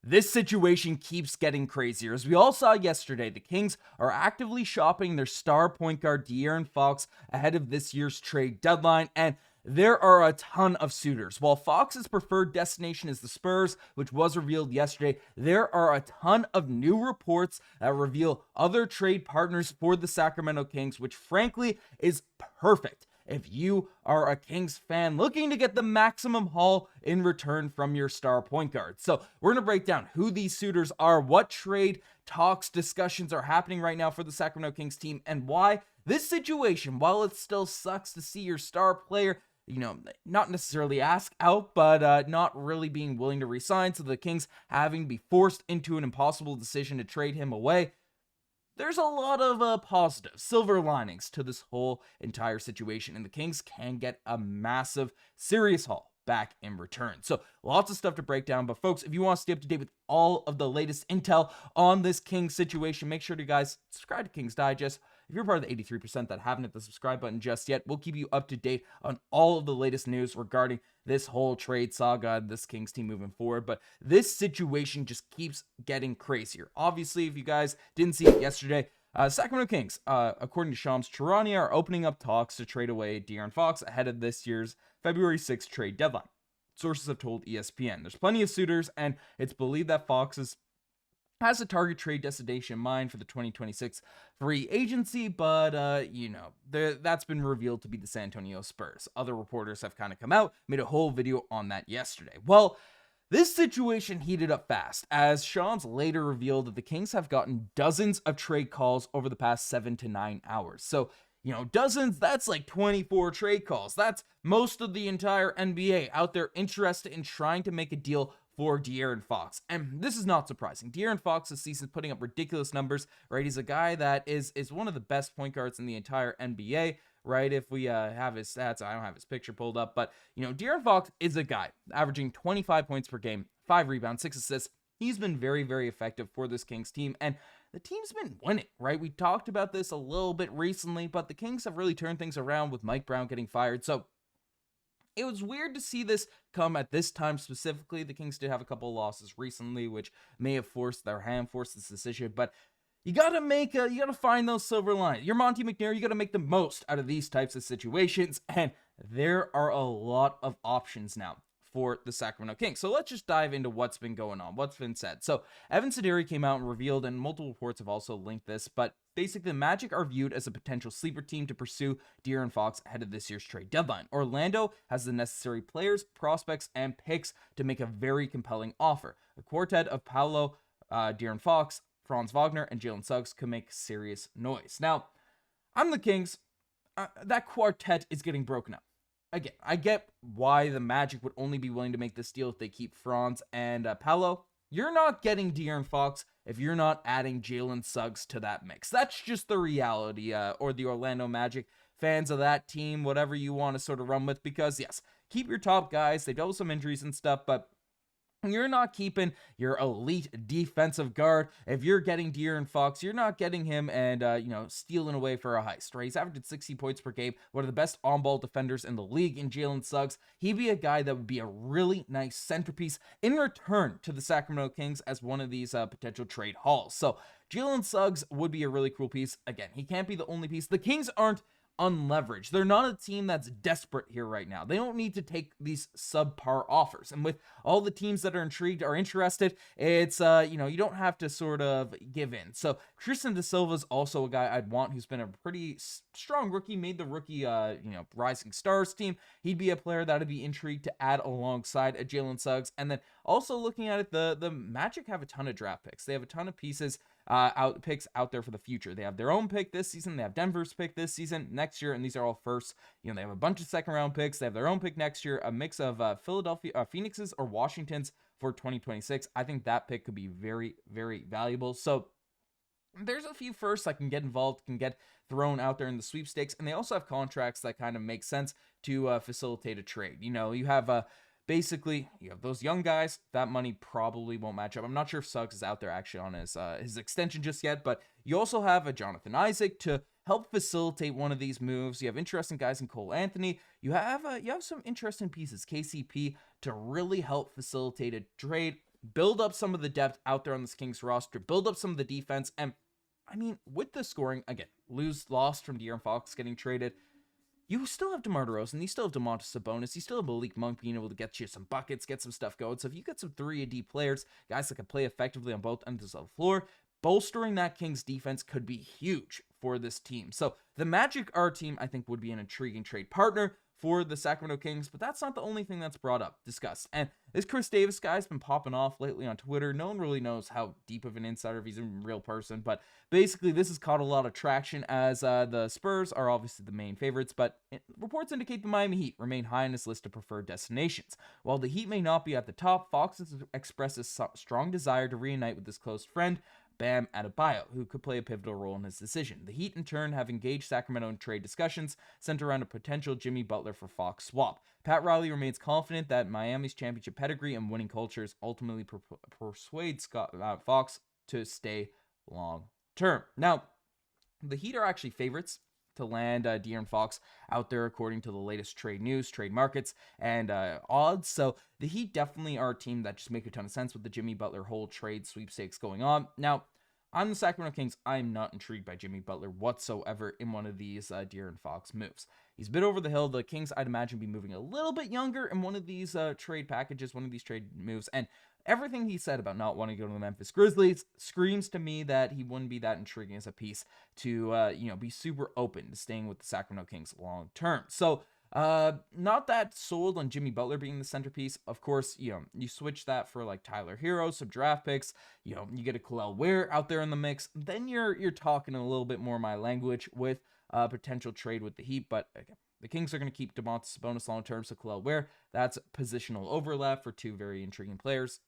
This situation keeps getting crazier. As we all saw yesterday, the Kings are actively shopping their star point guard De'Aaron Fox ahead of this year's trade deadline, and there are a ton of suitors. While Fox's preferred destination is the Spurs, which was revealed yesterday, there are a ton of new reports that reveal other trade partners for the Sacramento Kings, which frankly is perfect if you are a Kings fan looking to get the maximum haul in return from your star point guard. So we're going to break down who these suitors are, what trade talks, discussions are happening right now for the Sacramento Kings team, and why this situation, while it still sucks to see your star player, not necessarily ask out, but not really being willing to resign, so the Kings having to be forced into an impossible decision to trade him away. There's a lot of positive silver linings to this whole entire situation, and the Kings can get a massive, serious haul back in return. So lots of stuff to break down, but folks, if you want to stay up to date with all of the latest intel on this Kings situation, make sure to guys subscribe to Kings Digest. If you're part of the 83% that haven't hit the subscribe button just yet, we'll keep you up to date on all of the latest news regarding this whole trade saga, this Kings team moving forward. But this situation just keeps getting crazier. Obviously, if you guys didn't see it yesterday, Sacramento Kings, according to Shams Charania, are opening up talks to trade away De'Aaron Fox ahead of this year's February 6th trade deadline. Sources have told ESPN. There's plenty of suitors, and it's believed that Fox has a target trade destination in mind for the 2026 free agency, but that's been revealed to be the San Antonio Spurs. Other reporters have kind of come out, made a whole video on that yesterday. Well, this situation heated up fast, as Shams later revealed that the Kings have gotten dozens of trade calls over the past 7 to 9 hours. So, dozens, that's like 24 trade calls. That's most of the entire NBA out there interested in trying to make a deal for De'Aaron Fox. And this is not surprising. De'Aaron Fox this season putting up ridiculous numbers, right? He's a guy that is one of the best point guards in the entire NBA, right? If we have his stats, I don't have his picture pulled up, but De'Aaron Fox is a guy averaging 25 points per game, 5 rebounds, 6 assists. He's been very, very effective for this Kings team, and the team's been winning, right? We talked about this a little bit recently, but the Kings have really turned things around with Mike Brown getting fired. So it was weird to see this come at this time specifically. The Kings did have a couple of losses recently, which may have forced this decision, but you gotta find those silver lines. You're Monte McNair, you gotta make the most out of these types of situations, and there are a lot of options now for the Sacramento Kings. So let's just dive into what's been going on, what's been said. So Evan Sideri came out and revealed, and multiple reports have also linked this, but basically the Magic are viewed as a potential sleeper team to pursue De'Aaron Fox ahead of this year's trade deadline. Orlando has the necessary players, prospects, and picks to make a very compelling offer. A quartet of Paolo, De'Aaron Fox, Franz Wagner, and Jalen Suggs could make serious noise. Now, I'm the Kings. That quartet is getting broken up. Again, I get why the Magic would only be willing to make this deal if they keep Franz and Paolo. You're not getting De'Aaron Fox if you're not adding Jalen Suggs to that mix. That's just the reality, or the Orlando Magic fans of that team, whatever you want to sort of run with, because yes, keep your top guys. They dealt with some injuries and stuff, but you're not keeping your elite defensive guard. If you're getting De'Aaron Fox, you're not getting him and, stealing away for a heist, right? He's averaging 60 points per game, one of the best on-ball defenders in the league in Jalen Suggs. He'd be a guy that would be a really nice centerpiece in return to the Sacramento Kings as one of these potential trade hauls. So Jalen Suggs would be a really cool piece. Again, he can't be the only piece. The Kings aren't unleveraged. They're not a team that's desperate here right now. They don't need to take these subpar offers. And with all the teams that are intrigued, are interested, it's, you don't have to sort of give in. So Tristan Da Silva is also a guy I'd want who's been a pretty strong rookie, made the rookie, Rising Stars team. He'd be a player that I'd be intrigued to add alongside a Jalen Suggs. And then also looking at it, the Magic have a ton of draft picks. They have a ton of pieces picks out there for the future. They have their own pick this season. They have Denver's pick this season, next year, and these are all firsts. They have a bunch of second round picks. They have their own pick next year, a mix of Phoenix's or Washington's for 2026. I think that pick could be very, very valuable. So there's a few firsts that can get involved, can get thrown out there in the sweepstakes, and they also have contracts that kind of make sense to facilitate a trade. You have basically, you have those young guys. That money probably won't match up. I'm not sure if Suggs is out there actually on his extension just yet, but you also have a Jonathan Isaac to help facilitate one of these moves. You have interesting guys in Cole Anthony. You have some interesting pieces, KCP, to really help facilitate a trade. build up some of the depth out there on this Kings roster, build up some of the defense, and I mean, with the scoring, again, lost from De'Aaron Fox getting traded, you still have DeMar DeRozan, you still have Domantas Sabonis, you still have Malik Monk being able to get you some buckets, get some stuff going. So if you get some 3-and-D players, guys that can play effectively on both ends of the floor, bolstering that Kings defense could be huge for this team. So the Magic, our team, I think would be an intriguing trade partner for the Sacramento Kings, but that's not the only thing that's discussed. And this Chris Davis guy's been popping off lately on Twitter. No one really knows how deep of an insider, if he's a real person, but basically this has caught a lot of traction as the Spurs are obviously the main favorites, but reports indicate the Miami Heat remain high on his list of preferred destinations. While the Heat may not be at the top, Fox has expressed a strong desire to reunite with his close friend, Bam Adebayo, who could play a pivotal role in his decision. The Heat, in turn, have engaged Sacramento in trade discussions centered around a potential Jimmy Butler for Fox swap. Pat Riley remains confident that Miami's championship pedigree and winning cultures ultimately persuade Fox to stay long term. Now, the Heat are actually favorites to land De'Aaron Fox out there according to the latest trade news, trade markets, and odds. So the Heat definitely are a team that just make a ton of sense with the Jimmy Butler whole trade sweepstakes going on. Now, I'm the Sacramento Kings. I'm not intrigued by Jimmy Butler whatsoever in one of these De'Aaron Fox moves. He's a bit over the hill. The Kings, I'd imagine, be moving a little bit younger in one of these trade packages, one of these trade moves, and everything he said about not wanting to go to the Memphis Grizzlies screams to me that he wouldn't be that intriguing as a piece to, be super open to staying with the Sacramento Kings long term. So, not that sold on Jimmy Butler being the centerpiece. Of course, you switch that for like Tyler Hero, some draft picks, you get a Kel'el Ware out there in the mix. Then you're talking a little bit more my language with potential trade with the Heat. But again, the Kings are going to keep Domantas Sabonis long term, so Kel'el Ware, that's positional overlap for two very intriguing players.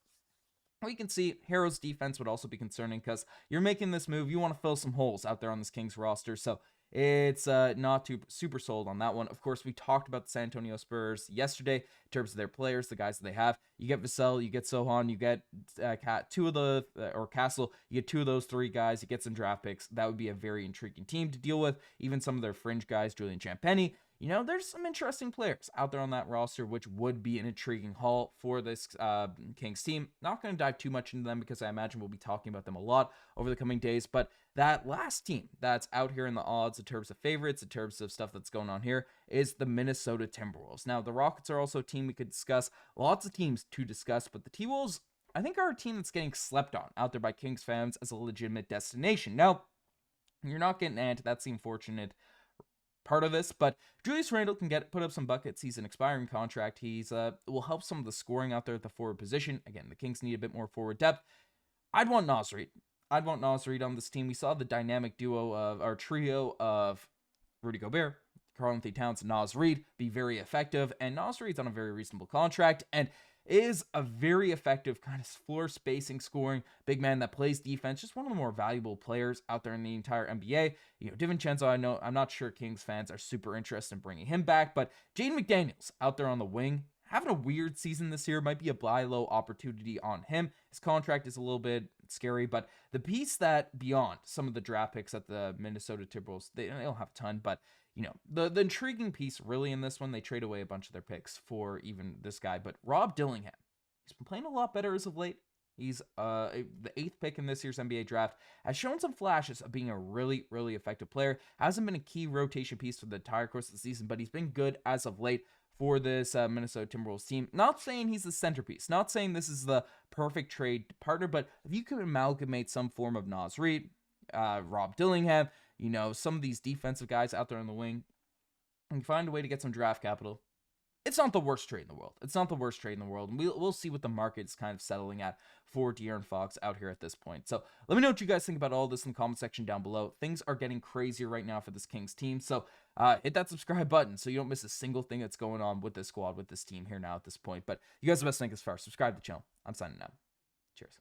We can see Hero's defense would also be concerning because you're making this move. You want to fill some holes out there on this Kings roster. So it's not too super sold on that one. Of course, we talked about the San Antonio Spurs yesterday in terms of their players, the guys that they have. You get Vassell, you get Sohan, you get Castle. You get two of those three guys. You get some draft picks. That would be a very intriguing team to deal with. Even some of their fringe guys, Julian Champagnie. There's some interesting players out there on that roster, which would be an intriguing haul for this Kings team. Not going to dive too much into them because I imagine we'll be talking about them a lot over the coming days. But that last team that's out here in the odds in terms of favorites, in terms of stuff that's going on here, is the Minnesota Timberwolves. Now, the Rockets are also a team we could discuss. Lots of teams to discuss, but the T-Wolves, I think, are a team that's getting slept on out there by Kings fans as a legitimate destination. Now, you're not getting Ant. That seemed fortunate part of this, but Julius Randle can put up some buckets. He's an expiring contract. He's will help some of the scoring out there at the forward position. Again, the Kings need a bit more forward depth. I'd want Naz Reid on this team. We saw the dynamic duo of our trio of Rudy Gobert, Karl-Anthony Towns, and Naz Reid be very effective, and Naz Reid's on a very reasonable contract and is a very effective kind of floor spacing scoring big man that plays defense. Just one of the more valuable players out there in the entire NBA. DiVincenzo, I'm not sure Kings fans are super interested in bringing him back, but Jaden McDaniels out there on the wing, having a weird season this year, might be a buy low opportunity on him. His contract is a little bit scary, but the piece that beyond some of the draft picks at the Minnesota Timberwolves, they don't have a ton, but the intriguing piece really in this one, they trade away a bunch of their picks for even this guy, but Rob Dillingham, he's been playing a lot better as of late. He's the 8th pick in this year's NBA draft, has shown some flashes of being a really, really effective player. Hasn't been a key rotation piece for the entire course of the season, but he's been good as of late for this Minnesota Timberwolves team. Not saying he's the centerpiece, not saying this is the perfect trade partner, but if you could amalgamate some form of Naz Reid, Rob Dillingham, some of these defensive guys out there on the wing, and find a way to get some draft capital, it's not the worst trade in the world. And we'll see what the market's kind of settling at for De'Aaron Fox out here at this point. So let me know what you guys think about all this in the comment section down below. Things are getting crazier right now for this Kings team. So hit that subscribe button so you don't miss a single thing that's going on with this squad, with this team here now at this point. But you guys are the best thing as far. Subscribe to the channel. I'm signing out. Cheers.